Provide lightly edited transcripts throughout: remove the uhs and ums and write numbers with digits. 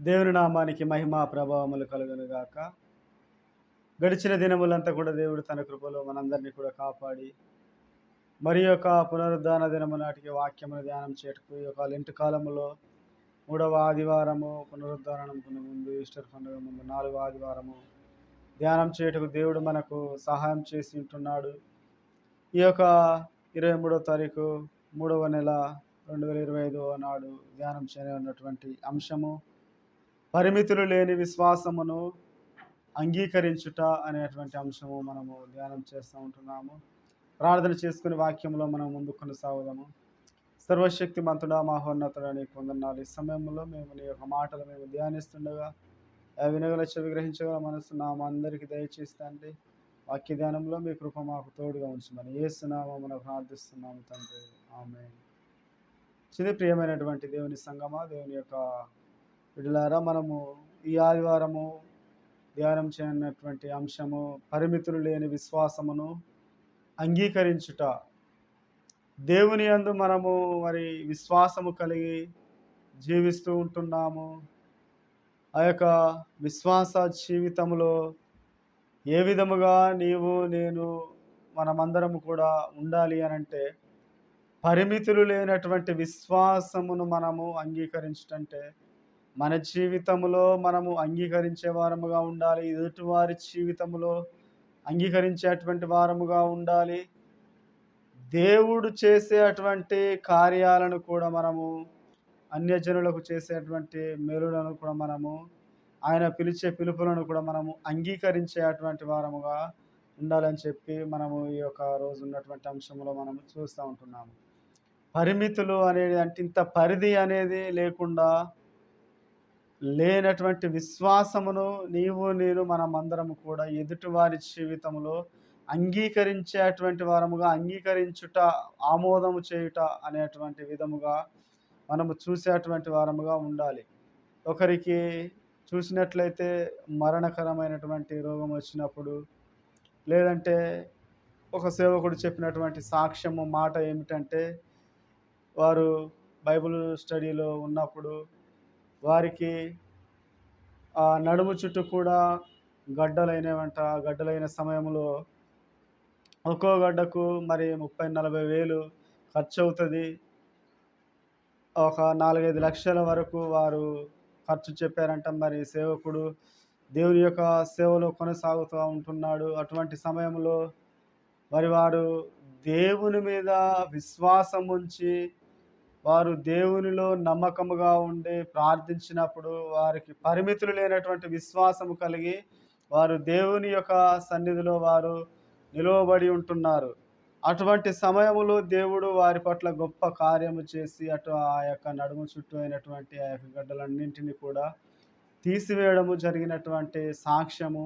దేవుని నామానికి మహిమ ప్రభావములు కలుగును గాక. గడిచిన దినములంతా కూడా దేవుడు తన కృపలో మనందరినీ కూడా కాపాడి, మరి యొక్క పునరుద్ధాన దినము నాటికి వాక్యమును ధ్యానం చేయుటకు ఈ యొక్క లెంట్ కాలములో మూడవ ఆదివారము పునరుద్ధారణకు ముందు ఈస్టర్ పండుగ ముందు నాలుగవ ఆదివారము ధ్యానం చేయుటకు దేవుడు మనకు సహాయం చేసి ఉంటున్నాడు. ఈ యొక్క 23వ తారీఖు 3వ నెల 2025 నాడు ధ్యానం చేయనున్నటువంటి అంశము పరిమితులు లేని విశ్వాసమును అంగీకరించుట అనేటువంటి అంశము మనము ధ్యానం చేస్తూ ఉంటున్నాము. ప్రార్థన చేసుకుని వాక్యంలో మనం ముందు కొనసాగుదాము. సర్వశక్తి మంతుడా మహోన్నతుడా నీకు వందనాలు. ఈ సమయంలో మేము నీ యొక్క మాటలు మేము ధ్యానిస్తుండగా వినగల చెవి గ్రహించగల మనసు నామ అందరికీ దయచేస్తండి. వాక్య ధ్యానంలో మీ కృప మాకు తోడుగా ఉంచమని యేసునామమున ప్రార్థిస్తున్నాము తండ్రి, ఆమేన్. చిన్న ప్రియమైనటువంటి దేవుని సంగమా, దేవుని యొక్క బిడ్డలారా, మనము ఈ ఆదివారము ధ్యానం చేయనటువంటి అంశము పరిమితులు లేని విశ్వాసమును అంగీకరించుట. దేవుని యందు మనము మరి విశ్వాసము కలిగి జీవిస్తూ ఉంటున్నాము. ఆ యొక్క విశ్వాస జీవితంలో ఏ విధముగా నీవు నేను మనమందరము కూడా ఉండాలి అనంటే, పరిమితులు లేనటువంటి విశ్వాసమును మనము అంగీకరించుటంటే మన జీవితంలో మనము అంగీకరించే వారముగా ఉండాలి. ఎదుటివారి జీవితంలో అంగీకరించేటువంటి వారముగా ఉండాలి. దేవుడు చేసే అటువంటి కార్యాలను కూడా మనము, అన్యజనులకు చేసేటువంటి మేలులను కూడా మనము, ఆయన పిలిచే పిలుపులను కూడా మనము అంగీకరించే అటువంటి వారముగా ఉండాలని చెప్పి మనము ఈ యొక్క రోజు ఉన్నటువంటి అంశంలో మనము చూస్తూ ఉంటున్నాము. పరిమితులు అనేది అంటే ఇంత పరిధి అనేది లేనటువంటి విశ్వాసమును నీవు నేను మనమందరము కూడా ఎదుటివారి జీవితంలో అంగీకరించేటువంటి వారముగా, అంగీకరించుట, ఆమోదము చేయుట అనేటువంటి విధముగా మనము చూసేటువంటి వారముగా ఉండాలి. ఒకరికి చూసినట్లయితే మరణకరమైనటువంటి రోగం వచ్చినప్పుడు, లేదంటే ఒక సేవకుడు చెప్పినటువంటి సాక్ష్యము మాట ఏమిటంటే, వారు బైబిల్ స్టడీలో ఉన్నప్పుడు వారికి నడుము చుట్టూ కూడా గడ్డలైనవంట. గడ్డలైన సమయంలో ఒక్కో గడ్డకు మరి 30-40 వేలు ఖర్చు అవుతుంది. ఒక 4-5 లక్షల వరకు వారు ఖర్చు చెప్పారంట. మరి సేవకుడు దేవుని యొక్క సేవలో కొనసాగుతూ ఉంటున్నాడు. అటువంటి సమయంలో మరి వారు దేవుని మీద విశ్వాసం ఉంచి, వారు దేవునిలో నమ్మకముగా ఉండి ప్రార్థించినప్పుడు వారికి పరిమితులు లేనటువంటి విశ్వాసము కలిగి వారు దేవుని యొక్క సన్నిధిలో వారు నిలువబడి ఉంటున్నారు. అటువంటి సమయములో దేవుడు వారి పట్ల గొప్ప కార్యము చేసి ఆ యొక్క నడుము చుట్టూ అయినటువంటి ఆ యొక్క గడ్డలన్నింటినీ కూడా తీసివేయడము జరిగినటువంటి సాక్ష్యము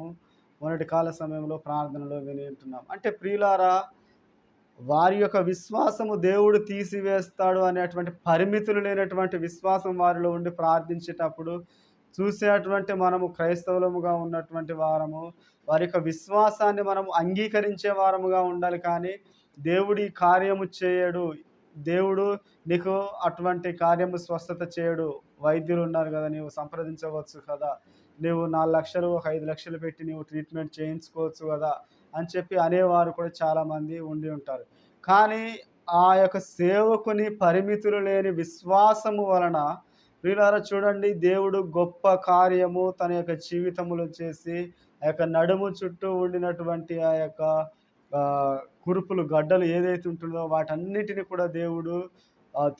మొన్నటి కాల సమయంలో ప్రార్థనలో విని ఉంటున్నాం. అంటే ప్రియులారా, వారి యొక్క విశ్వాసము దేవుడు తీసివేస్తాడు అనేటువంటి పరిమితులు లేనటువంటి విశ్వాసం వారిలో ఉండి ప్రార్థించేటప్పుడు చూసేటువంటి మనము క్రైస్తవులముగా ఉన్నటువంటి వారము వారి యొక్క విశ్వాసాన్ని మనము అంగీకరించే వారముగా ఉండాలి. కానీ దేవుడి కార్యము చేయడు. దేవుడు నీకు అటువంటి కార్యము స్వస్థత చేయడు. వైద్యులు ఉన్నారు కదా, నీవు సంప్రదించవచ్చు కదా, నీవు 4 లక్షలు 5 లక్షలు పెట్టి నీవు ట్రీట్మెంట్ చేయించుకోవచ్చు కదా అని చెప్పి అనేవారు కూడా చాలామంది ఉండి ఉంటారు. కానీ ఆ యొక్క సేవకుని పరిమితులు లేని విశ్వాసము వలన ప్రియులారా చూడండి, దేవుడు గొప్ప కార్యము తన యొక్క జీవితంలో చేసి ఆ యొక్క నడుము చుట్టూ ఉండినటువంటి ఆ యొక్క కురుపులు, గడ్డలు ఏదైతే ఉంటుందో వాటన్నిటిని కూడా దేవుడు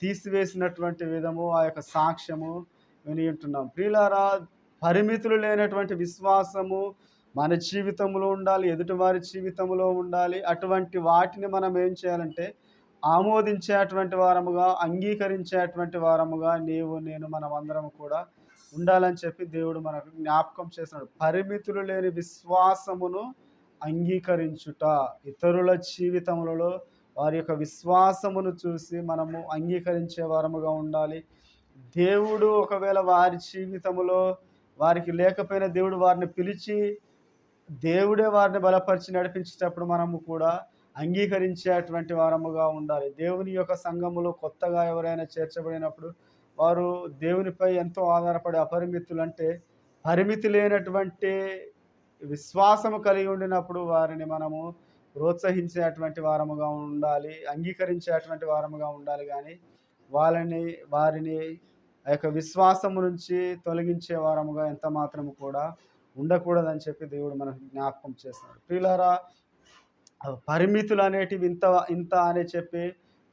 తీసివేసినటువంటి విధము, ఆ యొక్క సాక్ష్యము విని ఉంటున్నాం. ప్రియులారా, పరిమితులు లేనటువంటి విశ్వాసము మన జీవితంలో ఉండాలి, ఎదుటివారి జీవితంలో ఉండాలి. అటువంటి వాటిని మనం ఏం చేయాలంటే ఆమోదించేటువంటి వారముగా, అంగీకరించేటువంటి వారముగా నీవు నేను మనమందరం కూడా ఉండాలని చెప్పి దేవుడు మనకు జ్ఞాపకం చేస్తున్నాడు. పరిమితులు లేని విశ్వాసమును అంగీకరించుట. ఇతరుల జీవితములలో వారి యొక్క విశ్వాసమును చూసి మనము అంగీకరించే వారముగా ఉండాలి. దేవుడు ఒకవేళ వారి జీవితంలో వారికి లేకపోయినా దేవుడు వారిని పిలిచి దేవుడే వారిని బలపరిచి నడిపించేటప్పుడు మనము కూడా అంగీకరించేటువంటి వారముగా ఉండాలి. దేవుని యొక్క సంఘములో కొత్తగా ఎవరైనా చేర్చబడినప్పుడు వారు దేవునిపై ఎంతో ఆధారపడి అపరిమితులంటే పరిమితి లేనటువంటి విశ్వాసము కలిగి ఉండినప్పుడు వారిని మనము ప్రోత్సహించేటువంటి వారముగా ఉండాలి, అంగీకరించేటువంటి వారముగా ఉండాలి గానీ, వారిని ఆ యొక్క విశ్వాసము నుంచి తొలగించే వారముగా ఎంత మాత్రము కూడా ఉండకూడదని చెప్పి దేవుడు మనకు జ్ఞాపకం చేస్తున్నాడు. ప్రియులారా, పరిమితులనేటివి ఇంత ఇంత అని చెప్పి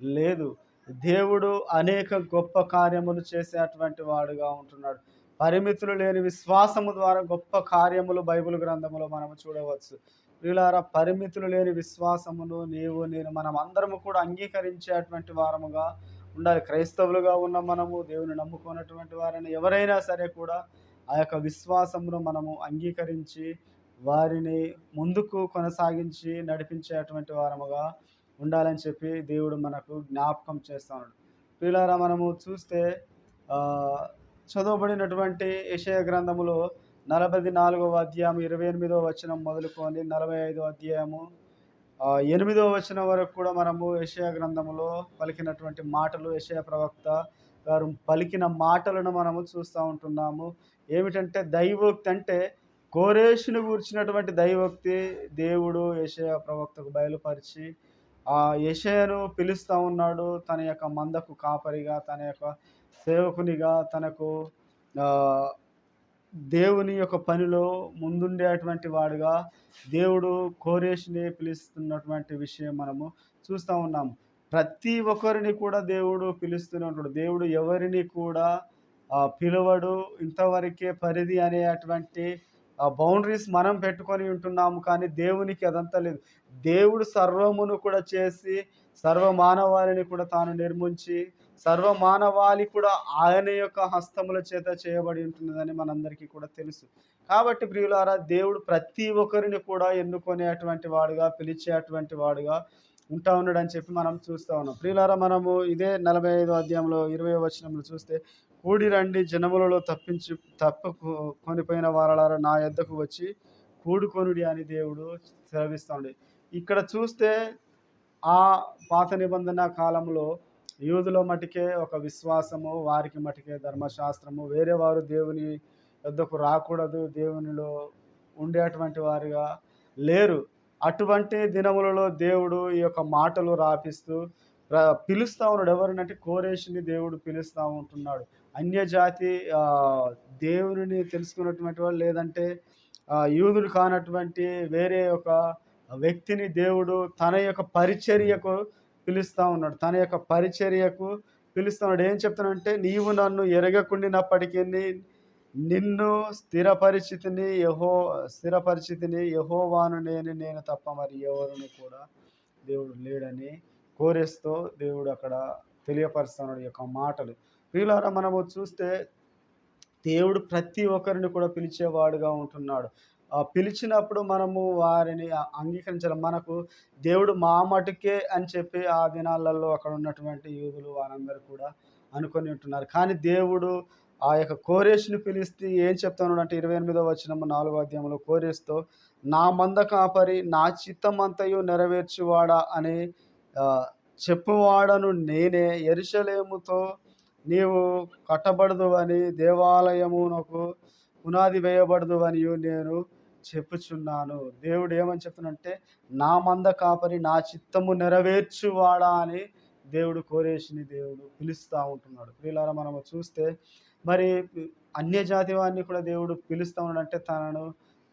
లేదు. దేవుడు అనేక గొప్ప కార్యములు చేసేటువంటి వాడుగా ఉంటున్నాడు. పరిమితులు లేని విశ్వాసము ద్వారా గొప్ప కార్యములు బైబిల్ గ్రంథములో మనము చూడవచ్చు. ప్రియులారా, పరిమితులు లేని విశ్వాసమును నీవు నేను మనం అందరము కూడా అంగీకరించేటువంటి వారముగా ఉండాలి. క్రైస్తవులుగా ఉన్న మనము, దేవుని నమ్ముకున్నటువంటి వారిని ఎవరైనా సరే కూడా ఆ యొక్క విశ్వాసమును మనము అంగీకరించి వారిని ముందుకు కొనసాగించి నడిపించేటువంటి వారముగా ఉండాలని చెప్పి దేవుడు మనకు జ్ఞాపకం చేస్తున్నాడు. ప్రియులారా, మనము చూస్తే చదవబడినటువంటి యెషయా గ్రంథములో 44వ అధ్యాయం 28వ వచనం మొదలుకొని 45వ అధ్యాయము 8వ వచనం వరకు కూడా మనము యెషయా గ్రంథములో పలికినటువంటి మాటలు, యెషయా ప్రవక్త గారు పలికిన మాటలను మనము చూస్తూ ఉంటున్నాము. ఏమిటంటే దైవోక్తి, అంటే కోరేషును గూర్చినటువంటి దైవోక్తి దేవుడు యెషయా ప్రవక్తకు బయలుపరిచి ఆ యెషయాను పిలుస్తూ ఉన్నాడు. తన యొక్క మందకు కాపరిగా, తన యొక్క సేవకునిగా, తనకు దేవుని యొక్క పనిలో ముందుండేటువంటి వాడుగా దేవుడు కోరేషుని పిలుస్తున్నటువంటి విషయం మనము చూస్తూ ఉన్నాము. ప్రతి ఒక్కరిని కూడా దేవుడు పిలుస్తూనే ఉంటాడు. దేవుడు ఎవరిని కూడా పిలువడు. ఇంతవరకే పరిధి అనేటువంటి బౌండరీస్ మనం పెట్టుకొని ఉంటున్నాము, కానీ దేవునికి అదంతా లేదు. దేవుడు సర్వమును కూడా చేసి సర్వమానవాళిని కూడా తాను నిర్మించి సర్వమానవాళి కూడా ఆయన యొక్క హస్తముల చేత చేయబడి ఉంటున్నదని మనందరికీ కూడా తెలుసు. కాబట్టి ప్రియులారా, దేవుడు ప్రతి ఒక్కరిని కూడా ఎన్నుకునేటువంటి వాడుగా, పిలిచేటువంటి వాడుగా ఉంటా ఉన్నాడని చెప్పి మనం చూస్తూ ఉన్నాం. ప్రియులారా, మనము ఇదే 45వ అధ్యాయంలో 20వ వచనంలో చూస్తే, కూడి రండి, జనములలో తప్పుకొనిపోయిన వారలారా నా యొద్దకు వచ్చి కూడుకొనుడి అని దేవుడు సెలవిస్తాడు. ఇక్కడ చూస్తే ఆ పాత నిబంధన కాలంలో యూదుల మటుకే ఒక విశ్వాసము, వారికి మటుకే ధర్మశాస్త్రము, వేరే వారు దేవుని యొద్దకు రాకూడదు, దేవునిలో ఉండేటువంటి వారుగా లేరు. అటువంటి దినములలో దేవుడు ఈ యొక్క మాటలు రాపిస్తూ పిలుస్తూ ఉన్నాడు. ఎవరినంటే కోరేషుని దేవుడు పిలుస్తూ ఉంటున్నాడు. అన్యజాతి దేవుని తెలుసుకున్నటువంటి వాళ్ళు, లేదంటే యూదులు కానటువంటి వేరే ఒక వ్యక్తిని దేవుడు తన యొక్క పరిచర్యకు పిలుస్తూ ఉన్నాడు. తన యొక్క పరిచర్యకు పిలుస్తున్నాడు. ఏం చెప్తానంటే, నీవు నన్ను ఎరగకుండినప్పటికీ నిన్ను స్థిరపరిచితిని యెహోవాను నేను తప్ప మరి ఎవరిని కూడా దేవుడు లేడని కోరేస్తూ దేవుడు అక్కడ తెలియపరుస్తున్నాడు ఈ యొక్క మాటలు. ప్రియులారా, మనము చూస్తే దేవుడు ప్రతి ఒక్కరిని కూడా పిలిచేవాడుగా ఉంటున్నాడు. పిలిచినప్పుడు మనము వారిని అంగీకరించాలి. మనకు దేవుడు మా మటుకే అని చెప్పి ఆ దినాలలో అక్కడ ఉన్నటువంటి యూదులు వారందరూ కూడా అనుకొని ఉంటున్నారు. కానీ దేవుడు ఆ యొక్క కోరేషుని పిలిస్తే ఏం చెప్తున్నాడు అంటే 28వ వచనము 4వ అధ్యాయంలో కోరేస్తో, నా మంద కాపరి, నా చిత్తమంతయు నెరవేర్చువాడా అని చెప్పువాడను నేనే, యెరూషలేముతో నీవు కట్టబడదు అని, దేవాలయమునకు పునాది వేయబడదు అని నేను చెప్పుచున్నాను. దేవుడు ఏమని చెప్తున్నంటే, నా మంద కాపరి, నా చిత్తము నెరవేర్చువాడా అని దేవుడు కోరేషుని దేవుడు పిలుస్తూ ఉంటున్నాడు. ప్రియులారా, మనము చూస్తే మరి అన్యజాతి వారిని కూడా దేవుడు పిలుస్తూ ఉన్నాడంటే తనను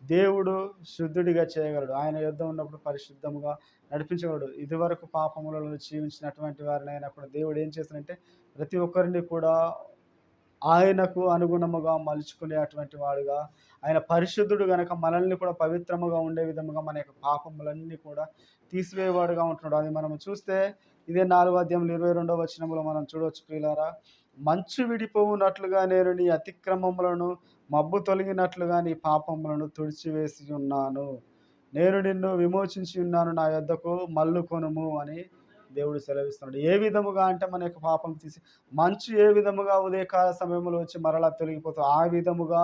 దేవుడు శుద్ధుడిగా చేయగలడు. ఆయన యుద్ధ ఉన్నప్పుడు పరిశుద్ధముగా నడిపించగలడు. ఇదివరకు పాపములలో జీవించినటువంటి వారినైనా కూడా దేవుడు ఏం చేస్తాడంటే ప్రతి ఒక్కరిని కూడా ఆయనకు అనుగుణముగా మలుచుకునేటువంటి వాడుగా, ఆయన పరిశుద్ధుడు గనక మనల్ని కూడా పవిత్రముగా ఉండే విధముగా మన యొక్క పాపములన్నీ కూడా తీసివేయవాడుగా ఉంటున్నాడు. అది మనం చూస్తే ఇదే 4వ అధ్యాయంలో 22వ వచనంలో మనం చూడవచ్చు. ప్రియులారా, మంచు విడిపోవునట్లుగా నేను నీ అతిక్రమములను, మబ్బు తొలగినట్లుగా నీ పాపములను తుడిచివేసి ఉన్నాను. నేను నిన్ను విమోచించి ఉన్నాను, నా యొద్దకు మల్లుకొనుము అని దేవుడు సెలవిస్తున్నాడు. ఏ విధముగా అంటే మన యొక్క పాపం తీసి, మంచు ఏ విధముగా ఉదయకాల సమయంలో వచ్చి మరలా తొలగిపోతావు, ఆ విధముగా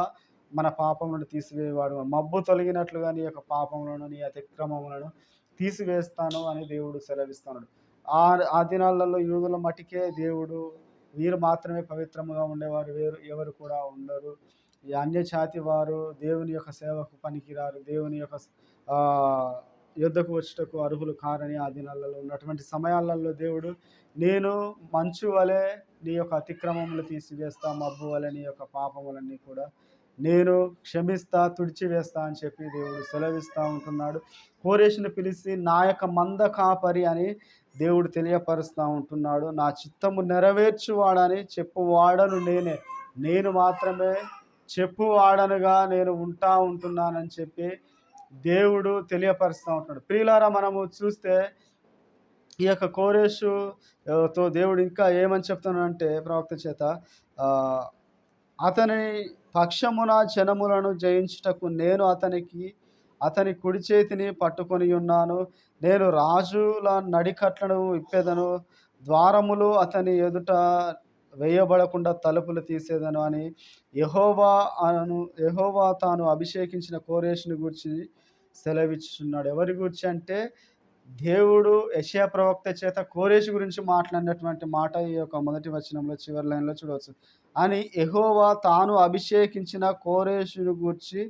మన పాపములను తీసివేయవాడు. మబ్బు తొలగినట్లుగా నీ యొక్క పాపములను, నీ అతిక్రమములను తీసివేస్తాను అని దేవుడు సెలవిస్తున్నాడు. ఆ దినాలలో యూదుల మటుకే దేవుడు వీరు మాత్రమే పవిత్రముగా ఉండేవారు, ఎవరు కూడా ఉండరు. ఈ అన్యజాతి వారు దేవుని యొక్క సేవకు పనికిరారు, దేవుని యొక్క యుద్ధకు వచ్చుటకు అర్హులు కారని ఆ దినాలలో ఉన్నటువంటి సమయాలలో దేవుడు, నేను మంచు వలె నీ యొక్క అతిక్రమములు తీసివేస్తా, మబ్బు వలె నీ యొక్క పాపములన్నీ కూడా నేను క్షమిస్తా, తుడిచివేస్తా అని చెప్పి దేవుడు సెలవిస్తూ ఉంటున్నాడు. కోరేషుని పిలిచి నా యొక్క మంద కాపరి అని దేవుడు తెలియపరుస్తూ ఉంటున్నాడు. నా చిత్తము నెరవేర్చువాడని చెప్పువాడను నేనే, నేను మాత్రమే చెప్పువాడనుగా నేను ఉంటున్నానని చెప్పి దేవుడు తెలియపరుస్తూ ఉంటున్నాడు. ప్రియులారా, మనము చూస్తే ఈ యొక్క కోరేషు తో దేవుడు ఇంకా ఏమని చెప్తున్నాడంటే ప్రవక్త చేత, అతని పక్షమున జనములను జయించుటకు నేను అతని కుడి చేతిని పట్టుకొని ఉన్నాను, నేను రాజుల నడికట్లను విప్పెదను, ద్వారములు అతని ఎదుట వేయబడకుండా తలుపులు తీసేదను అని యెహోవా తాను అభిషేకించిన కోరేషుని గూర్చి సెలవిచ్చుచున్నాడు. ఎవరి గూర్చి అంటే దేవుడు యెషయా ప్రవక్త చేత కోరేషు గురించి మాట్లాడినటువంటి మాట ఈ యొక్క మొదటి వచనంలో చివరి లైన్లో చూడవచ్చు. అని యెహోవా తాను అభిషేకించిన కోరేషుని గూర్చి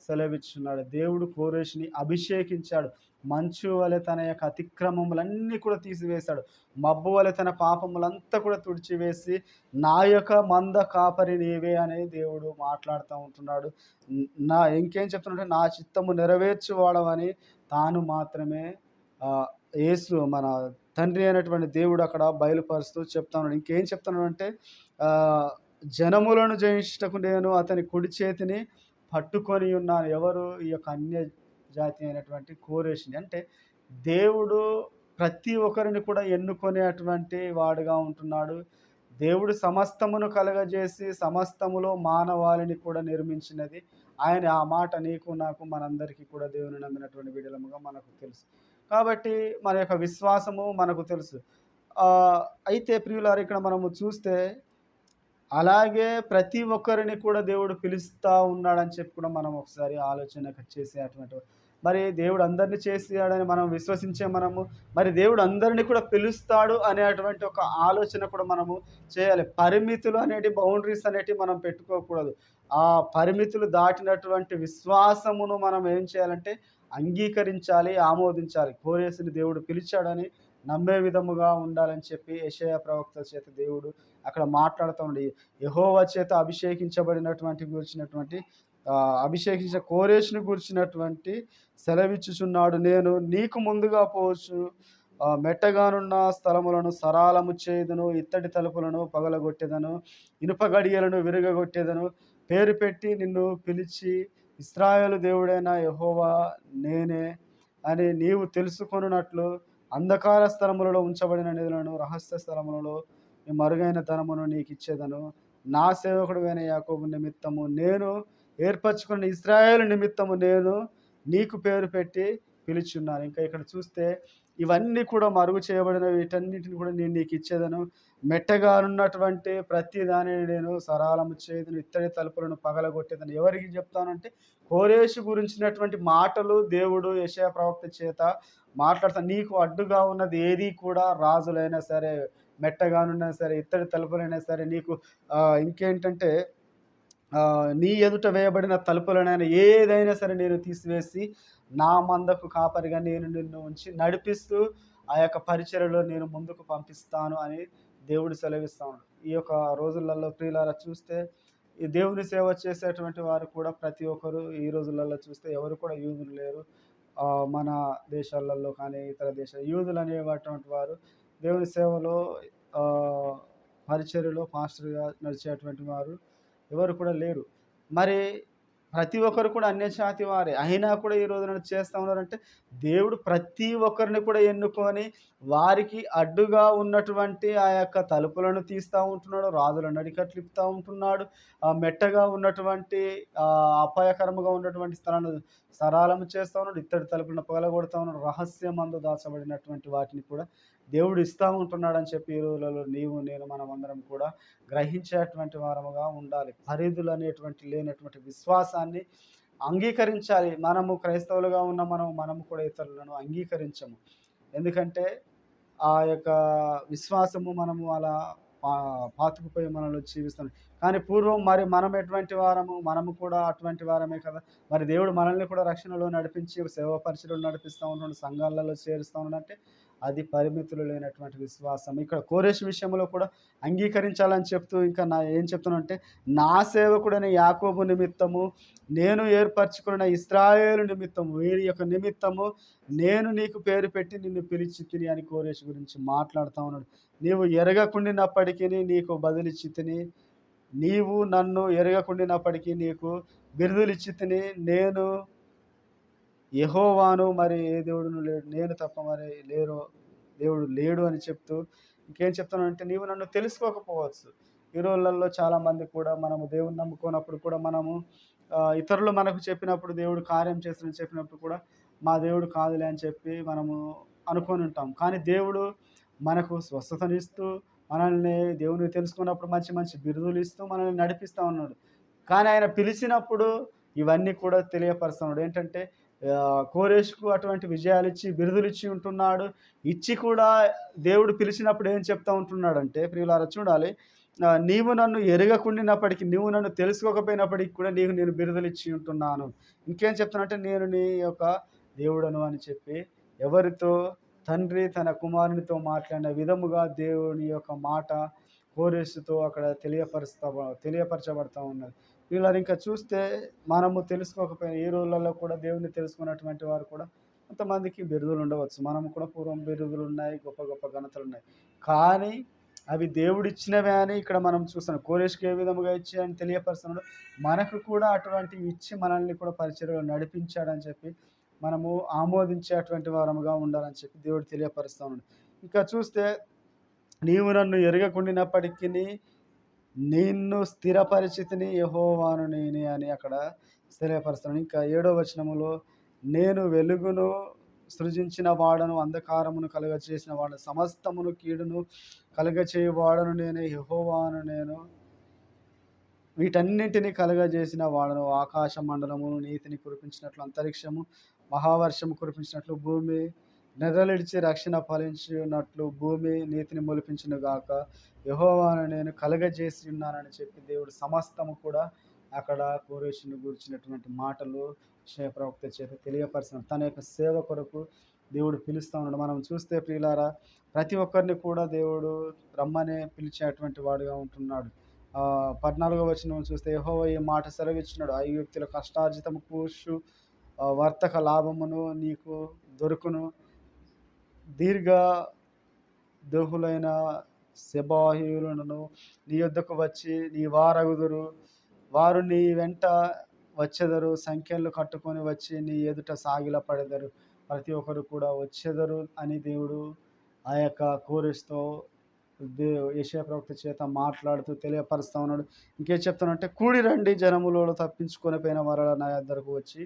సెలవిచ్చున్నాడు. దేవుడు కోరేషుని అభిషేకించాడు. మంచు వలె తన యొక్క అతిక్రమములన్నీ కూడా తీసివేశాడు, మబ్బు వలె తన పాపములంతా కూడా తుడిచివేసి నా యొక్క మంద కాపరి నీవే అని దేవుడు మాట్లాడుతూ ఉంటున్నాడు. ఇంకేం చెప్తున్నట్టే నా చిత్తము నెరవేర్చువాడవని తాను మాత్రమే యేసు మన తండ్రి అయినటువంటి దేవుడు అక్కడ బయలుపరుస్తూ చెప్తా ఉన్నాడు. ఇంకేం చెప్తున్నాడు అంటే, జనములను జయించుటకు నేను అతని కుడి చేతిని పట్టుకొని ఉన్నాను. ఎవరు? ఈ యొక్క అన్య జాతి అయినటువంటి కోరేషుని. అంటే దేవుడు ప్రతి ఒక్కరిని కూడా ఎన్నుకునేటువంటి వాడుగా ఉంటున్నాడు. దేవుడు సమస్తమును కలగజేసి సమస్తములో మానవాళిని కూడా నిర్మించినది ఆయన. ఆ మాట నీకు నాకు మనందరికీ కూడా దేవుని నమ్మినటువంటి బిడ్డలముగా మనకు తెలుసు. కాబట్టి మన యొక్క విశ్వాసము మనకు తెలుసు. అయితే ప్రియులారా, ఇక్కడ మనము చూస్తే అలాగే ప్రతి ఒక్కరిని కూడా దేవుడు పిలుస్తూ ఉన్నాడని చెప్పి కూడా మనం ఒకసారి ఆలోచన చేసేటువంటి, మరి దేవుడు అందరినీ చేసాడని మనం విశ్వసించే మనము, మరి దేవుడు అందరినీ కూడా పిలుస్తాడు అనేటువంటి ఒక ఆలోచన కూడా మనము చేయాలి. పరిమితులు అనేటి, బౌండరీస్ అనేటివి మనం పెట్టుకోకూడదు. ఆ పరిమితులు దాటినటువంటి విశ్వాసమును మనం ఏం చేయాలంటే అంగీకరించాలి, ఆమోదించాలి. కోరేసుని దేవుడు పిలిచాడని నమ్మే విధముగా ఉండాలని చెప్పి యెషయా ప్రవక్త చేత దేవుడు అక్కడ మాట్లాడుతూ ఉండి, యెహోవా చేత అభిషేకించిన కోరేషుని గురించినటువంటి సెలవిచ్చుచున్నాడు. నేను నీకు ముందుగా పోవచ్చు, మెట్టగానున్న స్థలములను సరాలము చేయుదును, ఇత్తడి తలుపులను పగలగొట్టేదను, ఇనుప గడియలను విరగగొట్టేదను, పేరు పెట్టి నిన్ను పిలిచి ఇశ్రాయేలు దేవుడైన యెహోవా నేనే అని నీవు తెలుసుకొనున్నట్లు అంధకార స్థలములలో ఉంచబడిన నిధులను, రహస్య స్థలములలో మరుగైన ధనమును నీకు ఇచ్చేదను. నా సేవకుడైన యాకోబు నిమిత్తము నేను ఏర్పరచుకున్న ఇశ్రాయేలు నిమిత్తము నేను నీకు పేరు పెట్టి పిలుచున్నాను. ఇంకా ఇక్కడ చూస్తే ఇవన్నీ కూడా మరుగు చేయబడిన వీటన్నిటిని కూడా నేను నీకు ఇచ్చేదను. మెట్టగా ఉన్నటువంటి ప్రతి దానిని నేను సరాలము చేయదును, ఇత్తడి తలుపులను పగలగొట్టేదని. ఎవరికి చెప్తానంటే కోరేషు గురించినటువంటి మాటలు దేవుడు యెషయా ప్రవక్త చేత మాట్లాడతాను. నీకు అడ్డుగా ఉన్నది ఏది కూడా, రాజులైనా సరే, మెట్టగానున్నా సరే, ఇత్తడి తలుపులైనా సరే, నీకు ఇంకేంటంటే నీ ఎదుట వేయబడిన తలుపులనైనా ఏదైనా సరే నేను తీసివేసి నా మందకు కాపరిగా నేను నిన్ను ఉంచి నడిపిస్తూ ఆ యొక్క పరిచర్యలో నేను ముందుకు పంపిస్తాను అని దేవుడు సెలవిస్తాను. ఈ యొక్క రోజులలో ప్రియులారా చూస్తే ఈ దేవుని సేవ చేసేటువంటి వారు కూడా ప్రతి ఒక్కరు ఈ రోజులలో చూస్తే ఎవరు కూడా యూదులు లేరు. మన దేశాలలో కానీ ఇతర దేశాలు యూదులు అనేటువంటి వారు దేవుని సేవలో పరిచర్యలో పాస్టర్గా నడిచేటువంటి వారు ఎవరు కూడా లేరు. మరి ప్రతి ఒక్కరు కూడా అన్యజాతి వారే అయినా కూడా ఈ రోజున చేస్తూ ఉన్నారంటే దేవుడు ప్రతి ఒక్కరిని కూడా ఎన్నుకొని వారికి అడ్డుగా ఉన్నటువంటి ఆ యొక్క తలుపులను తీస్తూ ఉంటున్నాడు, రాజుల నడికట్లు ఇప్పుతూ ఉంటున్నాడు, మెట్టగా ఉన్నటువంటి అపాయకరముగా ఉన్నటువంటి స్థలాన్ని సరాలము చేస్తూ ఉన్నాడు, ఇత్తడి తలుపులను పగలగొడతా ఉన్నాడు, రహస్యమందు దాచబడినటువంటి వాటిని కూడా దేవుడు ఇస్తూ ఉంటున్నాడు అని చెప్పి ఈ రోజులలో నీవు నేను మనమందరం కూడా గ్రహించేటువంటి వారముగా ఉండాలి. పరిధులు అనేటువంటి లేనటువంటి విశ్వాసాన్ని అంగీకరించాలి. మనము క్రైస్తవులుగా ఉన్న మనము కూడా ఇతరులను అంగీకరించము. ఎందుకంటే ఆ యొక్క విశ్వాసము మనము అలా పాతుకుపోయి మనలో జీవిస్తున్నాం. కానీ పూర్వం మరి మనం ఎటువంటి వారము? మనము కూడా అటువంటి వారమే కదా! మరి దేవుడు మనల్ని కూడా రక్షణలో నడిపించి, సేవా పరిచయలో నడిపిస్తా ఉన్నాడు. సంఘాలలో చేరుస్తా ఉన్నాడంటే, అది పరిమితులు లేనటువంటి విశ్వాసం. ఇక్కడ కోరెషు విషయంలో కూడా అంగీకరించాలని చెప్తూ ఇంకా ఏం చెప్తున్నానంటే, నా సేవకుడైన యాకోబు నిమిత్తము, నేను ఏర్పరచుకున్న ఇశ్రాయేలు నిమిత్తము, వీరి యొక్క నిమిత్తము నేను నీకు పేరు పెట్టి నిన్ను పిలిచి తిని అని కోరెషు గురించి మాట్లాడుతా ఉన్నాడు. నీవు ఎరగకుండినప్పటికిని నీకు బదులిచ్చి తిని, నీవు నన్ను ఎరగకుండినప్పటికీ నీకు బిరుదులిచ్చి తిని, నేను యెహోవాను, మరి ఏ దేవుడును లేడు, నేను తప్ప మరి దేవుడు లేడు అని చెప్తూ ఇంకేం చెప్తున్నానంటే, నీవు నన్ను తెలుసుకోకపోవచ్చు. ఈ రోజులలో చాలామంది కూడా మనము దేవుని నమ్ముకోనప్పుడు కూడా మనము ఇతరులు మనకు చెప్పినప్పుడు దేవుడు కార్యం చేస్తాడని చెప్పినప్పుడు కూడా మా దేవుడు కాదులే అని చెప్పి మనము అనుకొని ఉంటాం. కానీ దేవుడు మనకు స్వస్థతనిస్తూ, మనల్ని దేవుని తెలుసుకున్నప్పుడు మంచి మంచి బిరుదులు ఇస్తూ మనల్ని నడిపిస్తా ఉన్నాడు. కానీ ఆయన పిలిచినప్పుడు ఇవన్నీ కూడా తెలియపరుస్తున్నాడు. ఏంటంటే కోరెషుకు అటువంటి విజయాలిచ్చి, బిరుదులిచ్చి ఉంటున్నాడు. ఇచ్చి కూడా దేవుడు పిలిచినప్పుడు ఏం చెప్తా ఉంటున్నాడంటే, ప్రియులారా చూడాలి, నీవు నన్ను ఎరగకుండినప్పటికీ, నువ్వు నన్ను తెలుసుకోకపోయినప్పటికి కూడా నీకు నేను బిరుదులిచ్చి ఉంటున్నాను. ఇంకేం చెప్తానంటే, నేను నీ యొక్క దేవుడను అని చెప్పి, ఎవరితో తండ్రి తన కుమారునితో మాట్లాడిన విధముగా దేవుని యొక్క మాట కోరెషుతో అక్కడ తెలియపరచబడతా ఉన్నది. వీళ్ళని ఇంకా చూస్తే మనము తెలుసుకోకపోయినా ఈ రోజులలో కూడా దేవుణ్ణి తెలుసుకున్నటువంటి వారు కూడా కొంతమందికి బిరుదులు ఉండవచ్చు. మనము కూడా పూర్వం బిరుదులు ఉన్నాయి, గొప్ప గొప్ప ఘనతలున్నాయి. కానీ అవి దేవుడిచ్చినవే అని ఇక్కడ మనం చూస్తున్నాం. కోరెషుకి ఏ విధముగా ఇచ్చి అని తెలియపరుస్తున్నాడు, మనకు కూడా అటువంటివి ఇచ్చి మనల్ని కూడా పరిచర్యలో నడిపించాడని చెప్పి మనము ఆమోదించేటువంటి వారముగా ఉండాలని చెప్పి దేవుడు తెలియపరుస్తా ఉన్నాడు. ఇంకా చూస్తే, నీవు నన్ను ఎరగకుండినప్పటికిని నిన్ను స్థిరపరిచితిని, యెహోవాను నేనే అని అక్కడ తెలియపరుస్తున్నాడు. ఇంకా 7వ వచనములో, నేను వెలుగును సృజించిన వాడను, అంధకారమును కలుగచేసిన వాడను, సమస్తమును కీడును కలుగచేయు వాడను నేనే, యెహోవాను నేను, వీటన్నింటినీ కలుగజేసిన వాడను. ఆకాశ మండలమును నీతిని కురిపించినట్లు, అంతరిక్షము మహావర్షము కురిపించినట్లు, భూమి నెర్రలిడిచి రక్షణ ఫలించినట్లు భూమి నీతిని మొలిపించును గాక, యెహోవాను నేను కలగజేసి ఉన్నానని చెప్పి దేవుడు సమస్తము కూడా అక్కడ కోరెషుని గురించినటువంటి మాటలు యెషయా ప్రవక్త చేత తెలియపరిచినాడు. తన యొక్క సేవ కొరకు దేవుడు పిలుస్తూ ఉన్నాడు. మనం చూస్తే ప్రియులారా, ప్రతి ఒక్కరిని కూడా దేవుడు రమ్మనే పిలిచేటువంటి వాడుగా ఉంటున్నాడు. 14వ వచనం చూస్తే, యెహోవా ఈ మాట సెలవిచ్చినాడు, ఐగుప్తుల కష్టార్జితము కూషు వర్తక లాభమును నీకు దొరుకును, దీర్ఘ దోహులైన సెబాహీయులను నీ యొద్దకు వచ్చి నీ వారగుదురు, వారు నీ వెంట వచ్చెదరు, సంఖ్యలు కట్టుకొని వచ్చి నీ ఎదుట సాగిల పడెదరు, ప్రతి ఒక్కరు కూడా వచ్చెదరు అని దేవుడు ఆ యొక్క కోరెషుతో యెషయా ప్రవక్త చేత మాట్లాడుతూ తెలియపరుస్తా ఉన్నాడు. ఇంకేం చెప్తానంటే, కూడి రండి జనములలో తప్పించుకొని పోయిన వారలా నా యొద్దకు వచ్చి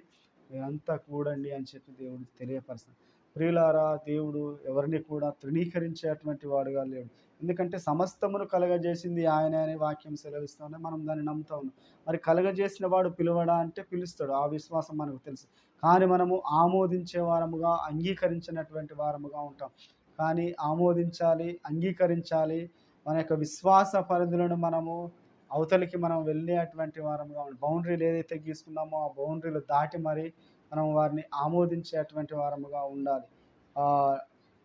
మీరంతా కూడండి అని చెప్పి దేవుడు తెలియపరుస్తాడు. ప్రియులారా, దేవుడు ఎవరిని కూడా తృణీకరించేటువంటి వాడుగా లేడు. ఎందుకంటే సమస్తమును కలగజేసింది ఆయనే అని వాక్యం సెలవిస్తానే మనం దాన్ని నమ్ముతా ఉన్నాం. మరి కలగజేసిన వాడు పిలువడా అంటే పిలుస్తాడు, ఆ విశ్వాసం మనకు తెలుసు. కానీ మనము ఆమోదించే వారముగా, అంగీకరించినటువంటి వారముగా ఉంటాం. కానీ ఆమోదించాలి, అంగీకరించాలి, మన యొక్క విశ్వాస పరిధులను మనము అవతలికి మనం వెళ్ళేటువంటి వారముగా ఉండాలి. బౌండరీలు ఏదైతే గీసుకున్నామో ఆ బౌండరీలు దాటి మరి మనం వారిని ఆమోదించేటువంటి వారముగా ఉండాలి.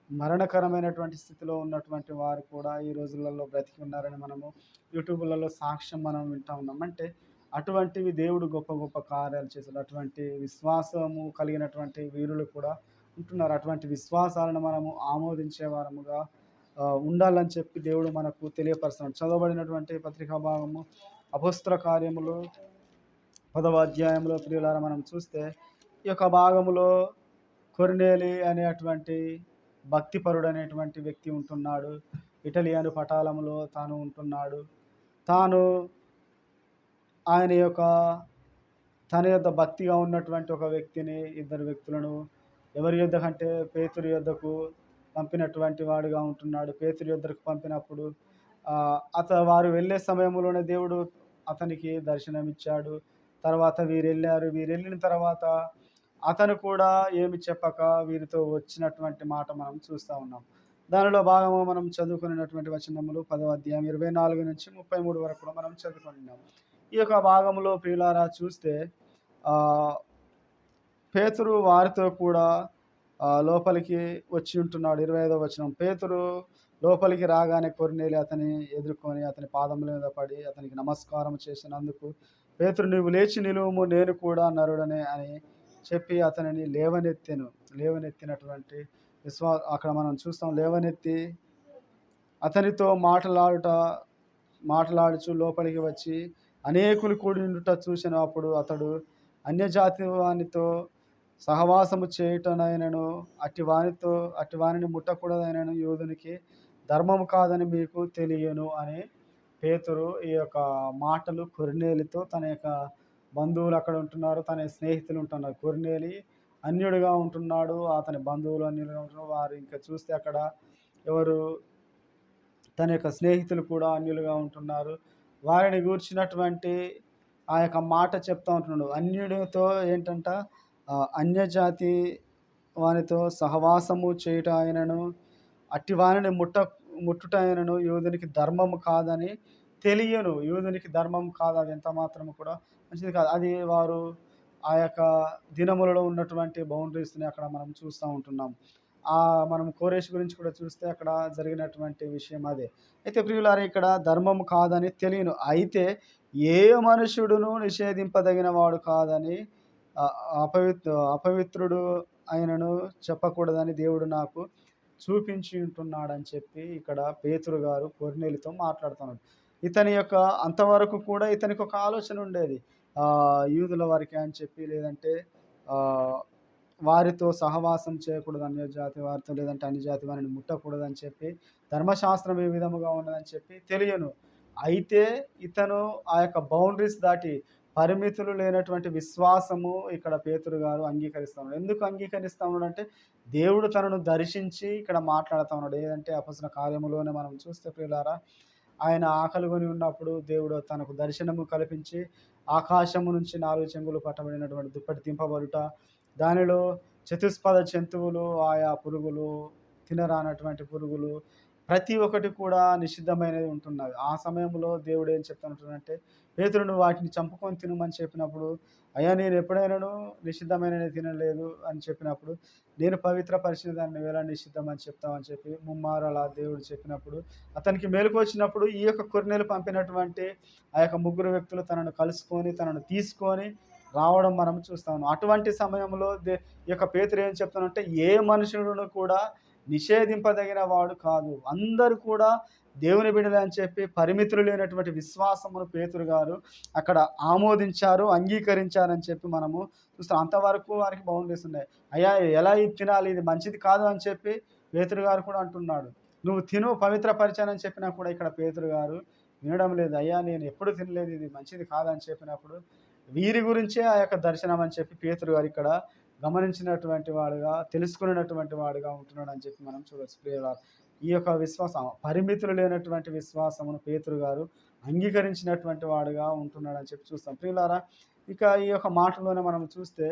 మరణకరమైనటువంటి స్థితిలో ఉన్నటువంటి వారు కూడా ఈ రోజులలో బ్రతికి ఉన్నారని మనము యూట్యూబ్లలో సాక్ష్యం మనం వింటూ ఉన్నాం. అంటే అటువంటివి దేవుడు గొప్ప గొప్ప కార్యాలు చేశాడు. అటువంటి విశ్వాసము కలిగినటువంటి వీరులు కూడా ఉంటున్నారు. అటువంటి విశ్వాసాలను మనము ఆమోదించే వారముగా ఉండాలని చెప్పి దేవుడు మనకు తెలియపరుస్తున్నాడు. చదవబడినటువంటి పత్రికా భాగము అపోస్తల కార్యములు 10వ అధ్యాయంలో ప్రియులారా మనం చూస్తే, ఈ యొక్క భాగములో కొర్నేలి అనేటువంటి భక్తిపరుడు అనేటువంటి వ్యక్తి ఉంటున్నాడు. ఇటలియన్ పటాలంలో తాను ఉంటున్నాడు. తన యొద్ద భక్తిగా ఉన్నటువంటి ఒక వ్యక్తిని, ఇద్దరు వ్యక్తులను ఎవరి యొద్ద కంటే పేతురు యొద్దకు పంపినటువంటి వాడుగా ఉంటున్నాడు. పేతురు యొద్దకు పంపినప్పుడు వారు వెళ్ళే సమయంలోనే దేవుడు అతనికి దర్శనమిచ్చాడు. తర్వాత వీరెళ్ళిన తర్వాత అతను కూడా ఏమి చెప్పక వీరితో వచ్చినటువంటి మాట మనం చూస్తూ ఉన్నాం. దానిలో భాగము మనం చదువుకున్నటువంటి వచనములు 10వ అధ్యాయం 24 నుంచి 33 వరకు కూడా మనం చదువుకుంటున్నాం. ఈ యొక్క భాగంలో ప్రియులారా చూస్తే ఆహ్, పేతురు వారితో కూడా లోపలికి వచ్చి ఉంటున్నాడు. 25వ వచనం. పేతురు లోపలికి రాగానే కొర్నేలి అతని ఎదుర్కొని అతని పాదముల మీద పడి అతనికి నమస్కారం చేసినందుకు పేతురు, "నీవు లేచి నిలువుము, నేను కూడా నరుడనే" అని చెప్పి అతనిని లేవనెత్తెను. లేవనెత్తినటువంటి అక్కడ మనం చూస్తాం. లేవనెత్తి అతనితో మాటలాడుచు లోపలికి వచ్చి అనేకులు కూడియుండుట చూసిన అప్పుడు అతడు అన్యజాతి వానితో సహవాసము చేయుటనైనను అట్టి వానిని ముట్టకూడదైనను యూదునికి ధర్మము కాదని మీకు తెలియను అని పేతురు ఈ యొక్క మాటలు కొర్నేలితో, తన యొక్క బంధువులు అక్కడ ఉంటున్నారు, తన స్నేహితులు ఉంటున్నారు. కొర్నేలి అన్యుడిగా ఉంటున్నాడు, అతని బంధువులు అన్యులుగా ఉంటున్నారు. వారు ఇంకా చూస్తే అక్కడ ఎవరు, తన యొక్క స్నేహితులు కూడా అన్యులుగా ఉంటున్నారు. వారిని గూర్చినటువంటి ఆ యొక్క మాట చెప్తా ఉంటున్నాడు. అన్యుడితో ఏంటంట, అన్యజాతి వానితో సహవాసము చేయుట ఆయనను అట్టి వానిని ముట్టుట ఆయనను యూదునికి ధర్మము కాదని తెలియను. యూదునికి ధర్మం కాదు, అది ఎంత మాత్రము కూడా మంచిది కాదు. అది వారు ఆ యొక్క దినములలో ఉన్నటువంటి బౌండరీస్ని అక్కడ మనం చూస్తూ ఉంటున్నాం. మనం కోరేష్ గురించి కూడా చూస్తే అక్కడ జరిగినటువంటి విషయం అదే. అయితే ప్రియులారా, ఇక్కడ ధర్మం కాదని తెలియను, అయితే ఏ మనుషుడును నిషేధింపదగిన వాడు కాదని అపవిత్రుడు ఆయనను చెప్పకూడదని దేవుడు నాకు చూపించి ఉంటున్నాడని చెప్పి ఇక్కడ పేతురు గారు కొర్నేలితో మాట్లాడుతున్నాడు. ఇతని యొక్క అంతవరకు కూడా ఇతనికి ఒక ఆలోచన ఉండేది, యూదుల వారికి అని చెప్పి, లేదంటే వారితో సహవాసం చేయకూడదు, అన్యజాతి వారితో, లేదంటే అన్ని జాతి వారిని ముట్టకూడదని చెప్పి, ధర్మశాస్త్రం ఏ విధముగా ఉన్నదని చెప్పి తెలియను. అయితే ఇతను ఆ యొక్క బౌండరీస్ దాటి పరిమితులు లేనటువంటి విశ్వాసము ఇక్కడ పేతురు గారు అంగీకరిస్తా ఉన్నాడు. ఎందుకు అంగీకరిస్తా ఉన్నాడు అంటే, దేవుడు తనను దర్శించి ఇక్కడ మాట్లాడుతూ ఉన్నాడు. ఏదంటే అపొస్తలుల కార్యములోనే మనం చూస్తే ప్రియులారా, ఆయన ఆకలిగొని ఉన్నప్పుడు దేవుడు తనకు దర్శనము కల్పించి ఆకాశము నుంచి 4 చెంగులు పట్టబడినటువంటి దుప్పటి దింపబడుట, దానిలో చతుష్పద జంతువులు, ఆయా పురుగులు, తినరానటువంటి పురుగులు ప్రతి ఒక్కటి కూడా నిషిద్ధమైనది ఉంటున్నది. ఆ సమయంలో దేవుడు ఏం చెప్తుంటాడంటే, పేతురు నువ్వు వాటిని చంపుకొని తినమని చెప్పినప్పుడు, అయ్యా నేను ఎప్పుడైనాను నిషిద్ధమైనది తినలేదు అని చెప్పినప్పుడు, నేను పవిత్రపరిచిన దాన్ని నువ్వెలా నిషిద్ధం అని చెప్తామని చెప్పి ముమ్మారు అలా దేవుడు చెప్పినప్పుడు అతనికి మెలకు వచ్చినప్పుడు ఈ యొక్క కొర్నేలు పంపినటువంటి ఆ యొక్క ముగ్గురు వ్యక్తులు తనను కలుసుకొని తనను తీసుకొని రావడం మనం చూస్తాము. అటువంటి సమయంలో ఈ యొక్క పేతురు ఏం చెప్తానంటే, ఏ మనుషుడును కూడా నిషేధింపదగిన వాడు కాదు, అందరూ కూడా దేవుని బిడ్డలే అని చెప్పి పరిమితులు లేనటువంటి విశ్వాసమును పేతురు గారు అక్కడ ఆమోదించారు, అంగీకరించారని చెప్పి మనము చూస్తాం. అంతవరకు వారికి బౌండరీస్ ఉన్నాయి. అయ్యా ఎలా ఇది తినాలి, ఇది మంచిది కాదు అని చెప్పి పేతురు గారు కూడా అంటున్నాడు. నువ్వు తిను, పవిత్రపరిచానని చెప్పినా కూడా ఇక్కడ పేతురు గారు వినడం లేదు. అయ్యా నేను ఎప్పుడు తినలేదు, ఇది మంచిది కాదని చెప్పినప్పుడు వీరి గురించే ఆ యొక్క దర్శనం అని చెప్పి పేతురు గారు ఇక్కడ గమనించినటువంటి వాడుగా, తెలుసుకున్నటువంటి వాడుగా ఉంటున్నాడు అని చెప్పి మనం చూడవచ్చు. ప్రియులారా, ఈ యొక్క విశ్వాసం, పరిమితులు లేనటువంటి విశ్వాసమును పేతురు గారు అంగీకరించినటువంటి వాడుగా ఉంటున్నాడని చెప్పి చూస్తాం. ప్రియులారా, ఇక ఈ యొక్క మాటలోనే మనం చూస్తే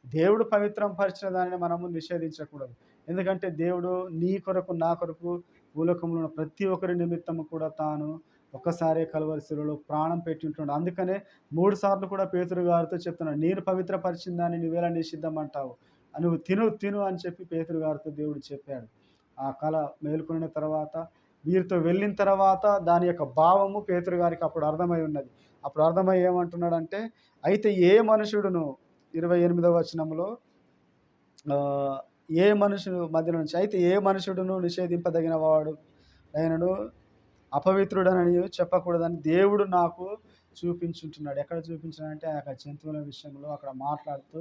దేవుడు పవిత్రం పరిచిన దానిని మనము నిషేధించకూడదు. ఎందుకంటే దేవుడు నీ కొరకు, నా కొరకు భూలోకంలో ప్రతి ఒక్కరి నిమిత్తము కూడా తాను ఒక్కసారే కలువరి శిలువలో ప్రాణం పెట్టి ఉంటున్నాడు. అందుకనే 3 సార్లు కూడా పేతురు గారితో చెప్తున్నాడు, నేను పవిత్రపరిచిన దాన్ని నువ్వేలా నిషిద్ధం అంటావు, నువ్వు తిను అని చెప్పి పేతురు గారితో దేవుడు చెప్పాడు. ఆ కళ మేలుకొనిన తర్వాత వీరితో వెళ్ళిన తర్వాత దాని యొక్క భావము పేతురు గారికి అప్పుడు అర్థమై ఉన్నది. అప్పుడు అర్థమై ఏమంటున్నాడంటే, అయితే ఏ మనుషుడును 28వ వచనంలో ఏ మనుషుడు మధ్య నుంచి, అయితే ఏ మనుషుడును నిషేధింపదగిన వాడు ఆయనను అపవిత్రుడనని చెప్పకూడదని దేవుడు నాకు చూపించుంటున్నాడు. ఎక్కడ చూపించాడంటే ఆ యొక్క జంతువుల విషయంలో అక్కడ మాట్లాడుతూ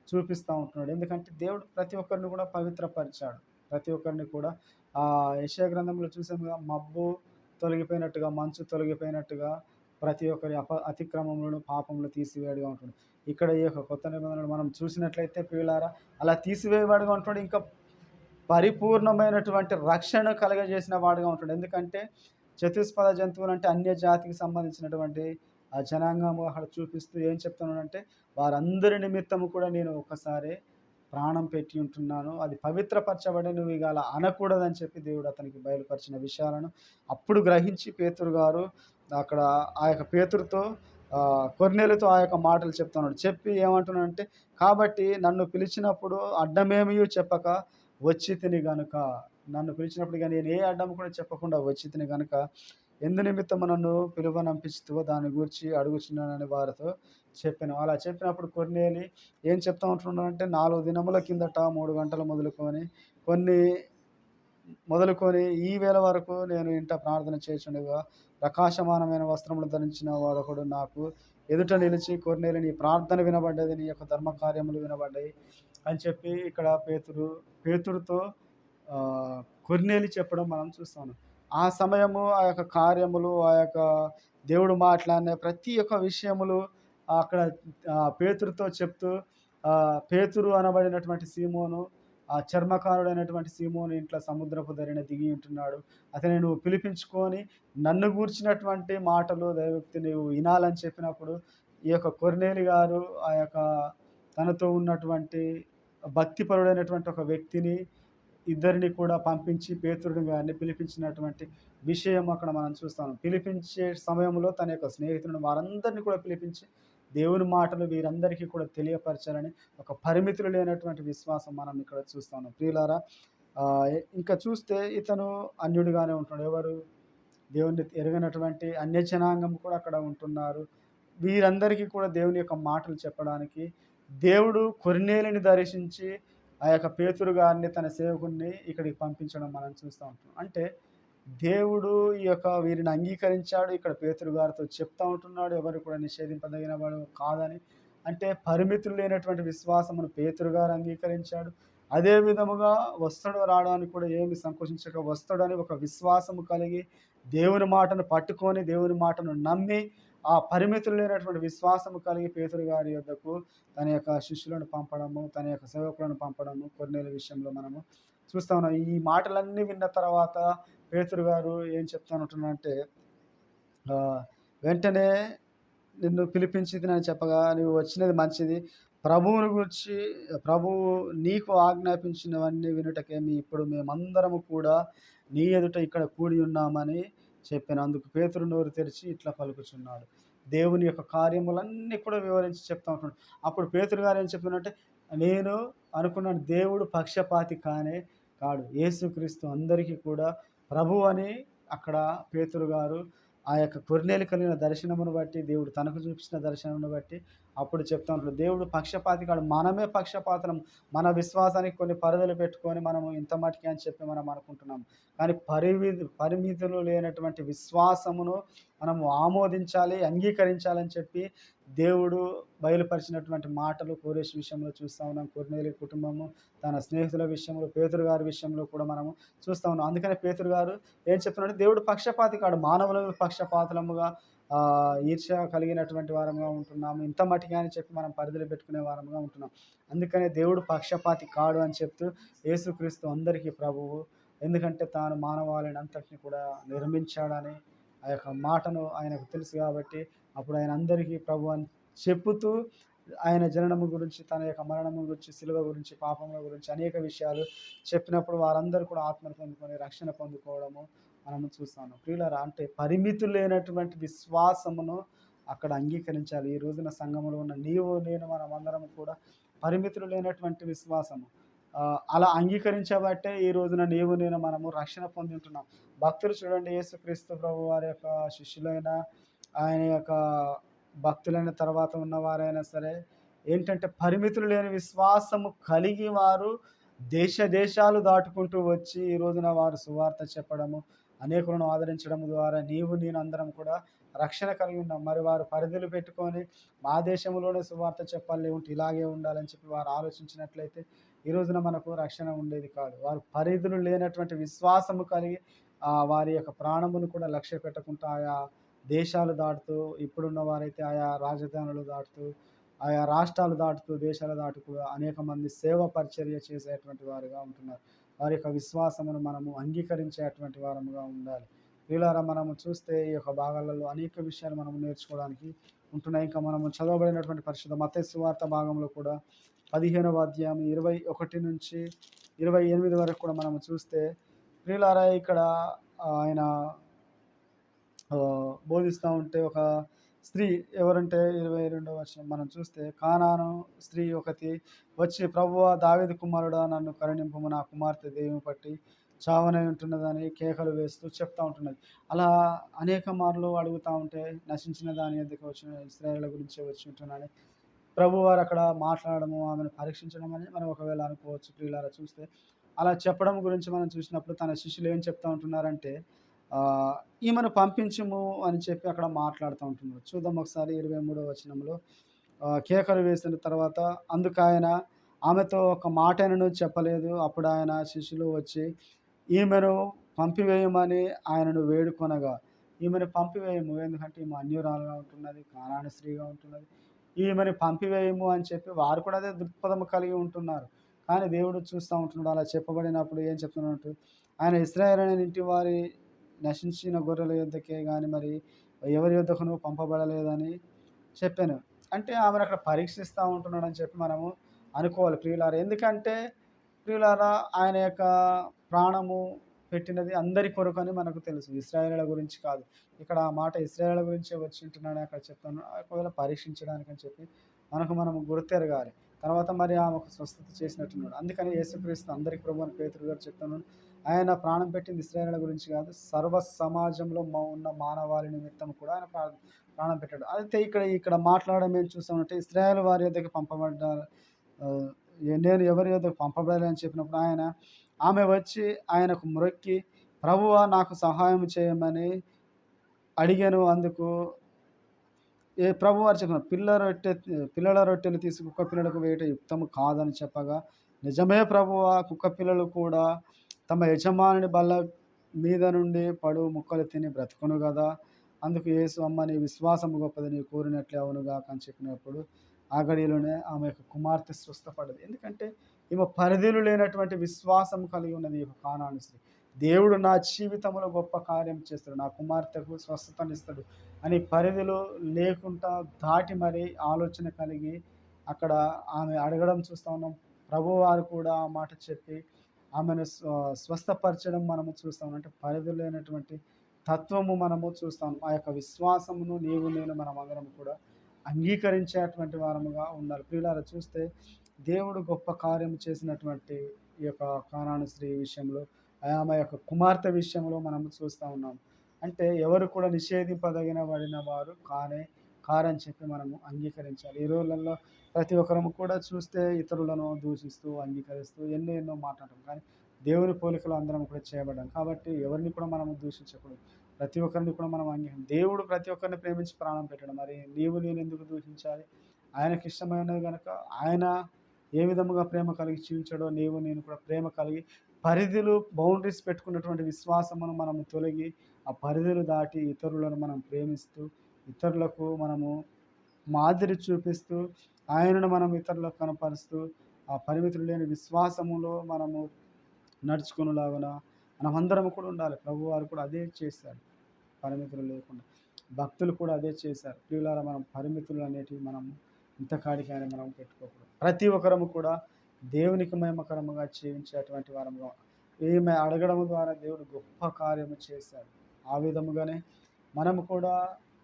చూపిస్తూ ఉంటున్నాడు. ఎందుకంటే దేవుడు ప్రతి ఒక్కరిని కూడా పవిత్రపరిచాడు. ప్రతి ఒక్కరిని కూడా యెషయా గ్రంథంలో చూసాముగా, మబ్బు తొలగిపోయినట్టుగా, మంచు తొలగిపోయినట్టుగా ప్రతి ఒక్కరి అతిక్రమములను, పాపములు తీసివేయడుగా ఉంటుంది. ఇక్కడ ఈ యొక్క కొత్త నిబంధనలు మనం చూసినట్లయితే ప్రియులారా, అలా తీసివేయవాడుగా ఉంటాడు. ఇంకా పరిపూర్ణమైనటువంటి రక్షణ కలగజేసిన వాడుగా ఉంటాడు. ఎందుకంటే చతుష్పద జంతువులు అంటే అన్య జాతికి సంబంధించినటువంటి ఆ జనాంగము అక్కడ చూపిస్తూ ఏం చెప్తున్నానంటే, వారందరి నిమిత్తము కూడా నేను ఒకసారి ప్రాణం పెట్టి ఉంటున్నాను. అది పవిత్రపరచబడి నువ్వు ఇక అలా అనకూడదని చెప్పి దేవుడు అతనికి బయలుపరిచిన విషయాలను అప్పుడు గ్రహించి పేతురు గారు అక్కడ ఆ యొక్క పేతురుతో కొర్నేలితో ఆ యొక్క మాటలు చెప్తున్నాడు. చెప్పి ఏమంటున్నాడంటే, కాబట్టి నన్ను పిలిచినప్పుడు అడ్డమేమియు చెప్పక వచ్చితిని గనుక, నన్ను పిలిచినప్పుడు ఇక నేను ఏ అడ్డం కూడా చెప్పకుండా వచ్చితిని గనుక ఎందు నిమిత్తము నన్ను పిలువనంపించితివో దాని గూర్చి అడుగుచున్నానని వారితో చెప్పాను. అలా చెప్పినప్పుడు కొర్నేలి ఏం చెప్తా ఉంటున్నాడంటే, 4 దినముల కిందట 3 గంటలు కొన్ని మొదలుకొని ఈ వేళ వరకు నేను ఇంట ప్రార్థన చేయుచుండగా ప్రకాశమానమైన వస్త్రములు ధరించిన వాడొకడు నాకు ఎదుట నిలిచి, కొర్నేలి నీ ప్రార్థన వినబడ్డది, నీ యొక్క ధర్మ కార్యములు వినబడ్డాయి అని చెప్పి ఇక్కడ పేతురుతో కొర్నేలి చెప్పడం మనం చూస్తాము. ఆ సమయము, ఆ యొక్క కార్యములు, ఆ యొక్క దేవుడు మాట్లాడిన ప్రతి ఒక్క విషయములు అక్కడ పేతురుతో చెప్తూ, పేతురు అనబడినటువంటి సీమోను, ఆ చర్మకారుడైనటువంటి సీమోను ఇంట్లో సముద్రపు ధరిన దిగి ఉంటున్నాడు. అతని నువ్వు పిలిపించుకొని నన్ను గూర్చినటువంటి మాటలు దైవోక్తి నీవు వినాలని చెప్పినప్పుడు ఈ యొక్క కొర్నేలి గారు ఆ యొక్క తనతో ఉన్నటువంటి భక్తిపరుడైనటువంటి ఒక వ్యక్తిని ఇద్దరిని కూడా పంపించి పేతురుని గారిని పిలిపించినటువంటి విషయం అక్కడ మనం చూస్తాం. పిలిపించే సమయంలో తన యొక్క స్నేహితులను వారందరినీ కూడా పిలిపించి దేవుని మాటలు వీరందరికీ కూడా తెలియపరచాలని ఒక పరిమితులు లేనటువంటి విశ్వాసం మనం ఇక్కడ చూస్తాం. ప్రియులారా, ఇంకా చూస్తే ఇతను అన్యుడిగానే ఉంటున్నాడు. ఎవరు? దేవుని ఎరగనటువంటి అన్య జనాంగం కూడా అక్కడ ఉంటున్నారు. వీరందరికీ కూడా దేవుని యొక్క మాటలు చెప్పడానికి దేవుడు కొర్నేలిని దర్శించి ఆ యొక్క పేతురు గారిని తన సేవకుడిని ఇక్కడికి పంపించడం మనం చూస్తూ ఉంటాం. అంటే దేవుడు ఈ యొక్క వీరిని అంగీకరించాడు. ఇక్కడ పేతురు గారితో చెప్తా ఉంటున్నాడు, ఎవరు కూడా నిషేధింపదగిన వాడు కాదని. అంటే పరిమితులు లేనటువంటి విశ్వాసమును పేతురు గారు అంగీకరించాడు. అదే విధముగా వస్తాడు, రావడానికి కూడా ఏమి సంకోచించక వస్తాడని ఒక విశ్వాసము కలిగి దేవుని మాటను పట్టుకొని దేవుని మాటను నమ్మి ఆ పరిమితులు లేనటువంటి విశ్వాసము కలిగి పేతురు గారి యొద్దకు తన యొక్క శిష్యులను పంపడము, తన యొక్క సేవకులను పంపడము కొర్నేలి విషయంలో మనము చూస్తా ఉన్నాం. ఈ మాటలన్నీ విన్న తర్వాత పేతురు గారు ఏం చెప్తానంటున్నాడంటే, వెంటనే నిన్ను పిలిపించిందని చెప్పగా నువ్వు వచ్చినది మంచిది. ప్రభువు నీకు ఆజ్ఞాపించినవన్నీ వినుటకే ఇప్పుడు మేమందరము కూడా నీ ఎదుట ఇక్కడ కూడి ఉన్నామని చెప్పాను. అందుకు పేతురు నోరు తెరిచి ఇట్లా పలుకుచున్నాడు. దేవుని యొక్క కార్యములన్నీ కూడా వివరించి చెప్తా ఉంటున్నాడు. అప్పుడు పేతురు గారు ఏం చెప్తున్నాడంటే, నేను అనుకున్నాను దేవుడు పక్షపాతి కాడు, యేసుక్రీస్తు అందరికీ కూడా ప్రభు అని అక్కడ పేతురు గారు ఆ యొక్క కొర్నేలి కలిగిన దర్శనమును బట్టి, దేవుడు తనకు చూపించిన దర్శనమును బట్టి అప్పుడు చెప్తా ఉంటాడు. దేవుడు పక్షపాతి కాడు, మనమే పక్షపాతం. మన విశ్వాసానికి కొన్ని పరిధులు పెట్టుకొని మనము ఇంత మటుకే అని చెప్పి మనం అనుకుంటున్నాం. కానీ పరిమితులు లేనటువంటి విశ్వాసమును మనము ఆమోదించాలి, అంగీకరించాలని చెప్పి దేవుడు బయలుపరిచినటువంటి మాటలు కోరేష్ విషయంలో చూస్తూ ఉన్నాం. కొర్నేలి కుటుంబము, తన స్నేహితుల విషయంలో, పేతురు గారి విషయంలో కూడా మనము చూస్తూ ఉన్నాం. అందుకనే పేతురు గారు ఏం చెప్తున్నాడు? దేవుడు పక్షపాతి కాడు, మానవులను పక్షపాతముగా ఈర్ష్య కలిగినటువంటి వారంగా ఉంటున్నాము, ఇంత మట్టిగా అని చెప్పి మనం పరిధులు పెట్టుకునే వారంగా ఉంటున్నాం. అందుకనే దేవుడు పక్షపాతి కాడు అని చెప్తూ యేసుక్రీస్తు అందరికీ ప్రభువు, ఎందుకంటే తాను మానవాళిని అంతటిని కూడా నిర్మించాడని ఆ యొక్క మాటను ఆయనకు తెలుసు. కాబట్టి అప్పుడు ఆయన అందరికీ ప్రభు అని చెప్పుతూ ఆయన జననము గురించి, తన యొక్క మరణము గురించి, శిలువ గురించి, పాపముల గురించి అనేక విషయాలు చెప్పినప్పుడు వారందరూ కూడా ఆత్మను పొందుకొని రక్షణ పొందుకోవడము మనము చూస్తాను. ప్రియులారా, అంటే పరిమితులు లేనటువంటి విశ్వాసమును అక్కడ అంగీకరించాలి. ఈ రోజున సంఘములో ఉన్న నీవు, నేను, మనమందరం కూడా పరిమితులు లేనటువంటి విశ్వాసము అలా అంగీకరించబట్టే ఈ రోజున నీవు, నేను, మనము రక్షణ పొంది ఉంటున్నాం. భక్తులు చూడండి, యేసుక్రీస్తు ప్రభు వారి యొక్క శిష్యులైన, ఆయన యొక్క భక్తులైన తర్వాత ఉన్నవారైనా సరే ఏంటంటే పరిమితులు లేని విశ్వాసము కలిగి వారు దేశాలు దాటుకుంటూ వచ్చి ఈ రోజున వారు సువార్త చెప్పడము, అనేకులను ఆదరించడం ద్వారా నీవు, నేను అందరం కూడా రక్షణ కలిగి ఉన్నాం. మరి వారు పరిధులు పెట్టుకొని మా దేశంలోనే సువార్త చెప్పాలి, లేకుంటే ఇలాగే ఉండాలని చెప్పి వారు ఆలోచించినట్లయితే ఈ రోజున మనకు రక్షణ ఉండేది కాదు. వారు పరిధులు లేనటువంటి విశ్వాసము కలిగి వారి యొక్క ప్రాణమును కూడా లక్ష్య పెట్టకుండా ఆయా దేశాలు దాటుతూ, ఇప్పుడున్న వారైతే ఆయా రాజధానులు దాటుతూ, ఆయా రాష్ట్రాలు దాటుతూ, దేశాలు దాటుతూ అనేక మంది సేవ పరిచర్య చేసేటువంటి వారుగా ఉంటున్నారు. వారి యొక్క విశ్వాసమును మనము అంగీకరించేటువంటి వారముగా ఉండాలి. వీళ్ళారా మనము చూస్తే ఈ యొక్క భాగాలలో అనేక విషయాలు మనము నేర్చుకోవడానికి ఉంటున్నాయి. ఇంకా మనము చదవబడినటువంటి పరిశుద్ధ మత్తయి సువార్త భాగంలో కూడా 15వ అధ్యాయం 21 నుంచి 28 వరకు కూడా మనము చూస్తే ప్రియులారా ఇక్కడ ఆయన బోధిస్తూ ఉంటే ఒక స్త్రీ ఎవరంటే 22వ వచనం మనం చూస్తే కానాను స్త్రీ ఒకటి వచ్చి ప్రభువా దావీదు కుమారుడా నన్ను కరుణింపుము నా కుమార్తె దెయ్యము పట్టి చావనై ఉంటున్నదని కేకలు వేస్తూ చెప్తా ఉంటున్నది. అలా అనేక మార్లు అడుగుతూ ఉంటే నశించిన దాని యొద్దకు వచ్చిన ఇశ్రాయేలు గురించి వచ్చి ఉంటున్నాను ప్రభువారు అక్కడ మాట్లాడము ఆమెను పరీక్షించడం అని మనం ఒకవేళ అనుకోవచ్చు. ప్రియులారా చూస్తే అలా చెప్పడం గురించి మనం చూసినప్పుడు తన శిష్యులు ఏం చెప్తా ఉంటున్నారంటే ఈమెను పంపించుము అని చెప్పి అక్కడ మాట్లాడుతూ ఉంటున్నారు. చూద్దాం ఒకసారి 23వ వచనంలో కేకలు వేసిన తర్వాత అందుకు ఆయన ఆమెతో ఒక మాటను చెప్పలేదు. అప్పుడు ఆయన శిష్యులు వచ్చి ఈమెను పంపివేయమని ఆయనను వేడుకొనగా ఈమెను పంపివేయము, ఎందుకంటే ఈమె అన్యురాలుగా ఉంటున్నది, కానాని స్త్రీగా ఉంటున్నది, ఈమెను పంపివేయము అని చెప్పి వారు కూడా అదే దృక్పథం కలిగి ఉంటున్నారు. కానీ దేవుడు చూస్తూ ఉంటున్నాడు. అలా చెప్పబడినప్పుడు ఏం చెప్తున్నట్టు ఆయన ఇశ్రాయేలు అనే ఇంటి వారి నశించిన గొర్రెల యొద్దకే కానీ మరి ఎవరి యొద్దకును పంపబడలేదని చెప్పాను. అంటే ఆమెను అక్కడ పరీక్షిస్తూ ఉంటున్నాడు అని చెప్పి మనము అనుకోవాలి ప్రియులారా. ఎందుకంటే ప్రియులారా ఆయన యొక్క ప్రాణము పెట్టినది అందరి కొరకు అని మనకు తెలుసు, ఇశ్రాయేలుల గురించి కాదు. ఇక్కడ ఆ మాట ఇశ్రాయేలుల గురించే వచ్చి ఉంటున్నాడని అక్కడ చెప్తాను. ఒకవేళ పరీక్షించడానికి అని చెప్పి మనము గుర్తెరగాలి. తర్వాత మరి ఆమెకు స్వస్థత చేసినట్టున్నాడు. అందుకని యేసుక్రీస్తు అందరికి ప్రభు అని పేతురు గారు చెప్తున్నాడు. ఆయన ప్రాణం పెట్టింది ఇశ్రాయేలుల గురించి కాదు, సర్వ సమాజంలో ఉన్న మానవాళి నిమిత్తం కూడా ఆయన ప్రాణం పెట్టాడు. అయితే ఇక్కడ మాట్లాడడం ఏం చూస్తామంటే ఇశ్రాయేలు వారి యొద్దకు పంపబడ్డారు, నేను ఎవరి యొద్దకు పంపబడాలి అని చెప్పినప్పుడు ఆమె వచ్చి ఆయనకు మ్రొక్కి ప్రభువా నాకు సహాయం చేయమని అడిగాను. అందుకు ప్రభువారు చెప్పిన పిల్లల రొట్టెలు తీసి కుక్క పిల్లలకు వేయట యుక్తము కాదని చెప్పగా నిజమే ప్రభువా, కుక్క పిల్లలు కూడా తమ యజమానుని బల్ల మీద నుండి పడు ముక్కలు తిని బ్రతుకును కదా. అందుకు యేసు అమ్మ నీ విశ్వాసము గొప్పది, నీ కోరినట్లే అవునుగా అని చెప్పినప్పుడు ఆ గడిలోనే ఆమె యొక్క కుమార్తె స్వస్థపడ్డది. ఎందుకంటే ఈమె పరిధులు లేనటువంటి విశ్వాసం కలిగి ఉన్నది ఈ కానాను స్త్రీ. దేవుడు నా జీవితంలో గొప్ప కార్యం చేస్తాడు, నా కుమార్తెకు స్వస్థతనిస్తాడు అని పరిధిలో లేకుండా దాటి మరి ఆలోచన కలిగి అక్కడ ఆమె అడగడం చూస్తూ ఉన్నాం. ప్రభువారు కూడా ఆ మాట చెప్పి ఆమెను స్వస్థపరచడం మనము చూస్తాం. అంటే పరిధులు లేనటువంటి తత్వము మనము చూస్తాం. ఆ యొక్క విశ్వాసమును నేను మనం అందరం కూడా అంగీకరించేటువంటి వారముగా ఉండాలి. ప్రియులారా చూస్తే దేవుడు గొప్ప కార్యం చేసినటువంటి ఈ యొక్క కానాను స్త్రీ విషయంలో, ఆమె యొక్క కుమార్తె విషయంలో మనము చూస్తూ ఉన్నాం. అంటే ఎవరు కూడా నిషేధింపదగిన పడిన వారు కారని చెప్పి మనము అంగీకరించాలి. ఈ రోజులలో ప్రతి ఒక్కరము కూడా చూస్తే ఇతరులను దూషిస్తూ అంగీకరిస్తూ ఎన్నో మాట్లాడటం, కానీ దేవుని పోలికలు అందరం కూడా చేయబడ్డాం కాబట్టి ఎవరిని కూడా మనము దూషించకూడదు. ప్రతి ఒక్కరిని కూడా మనం దేవుడు ప్రతి ఒక్కరిని ప్రేమించి ప్రాణం పెట్టడం, మరి నేను ఎందుకు దూషించాలి? ఆయనకి ఇష్టమైనది కనుక ఆయన ఏ విధముగా ప్రేమ కలిగి జీవించాడో నేను కూడా ప్రేమ కలిగి బౌండరీస్ పెట్టుకున్నటువంటి విశ్వాసమును మనము తొలగి ఆ పరిధులు దాటి ఇతరులను మనం ప్రేమిస్తూ ఇతరులకు మనము మాదిరి చూపిస్తూ ఆయనను మనం ఇతరులకు కనపరుస్తూ ఆ పరిమితులు లేని విశ్వాసములో మనము నడుచుకునేలాగున మనమందరం కూడా ఉండాలి. ప్రభువారు కూడా అదే చేశారు, పరిమితులు లేకుండా. భక్తులు కూడా అదే చేశారు. ప్రియులారా మనం పరిమితులు అనేటివి మనము ఇంతకాడికి ఆయన మనం పెట్టుకోకూడదు. ప్రతి ఒక్కరము కూడా దేవునికి మహిమకరముగా జీవించేటువంటి వారముగా ఈమె అడగడం ద్వారా దేవుడు గొప్ప కార్యము చేశాడు. ఆ విధముగానే మనము కూడా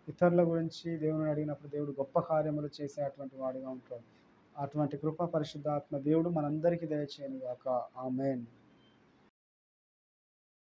ఇతరుల గురించి దేవుని అడిగినప్పుడు దేవుడు గొప్ప కార్యములు చేసేటువంటి వాడుగా ఉంటాడు. అటువంటి కృప పరిశుద్ధాత్మ దేవుడు మనందరికీ దయచేయను గాక. ఆమేన్.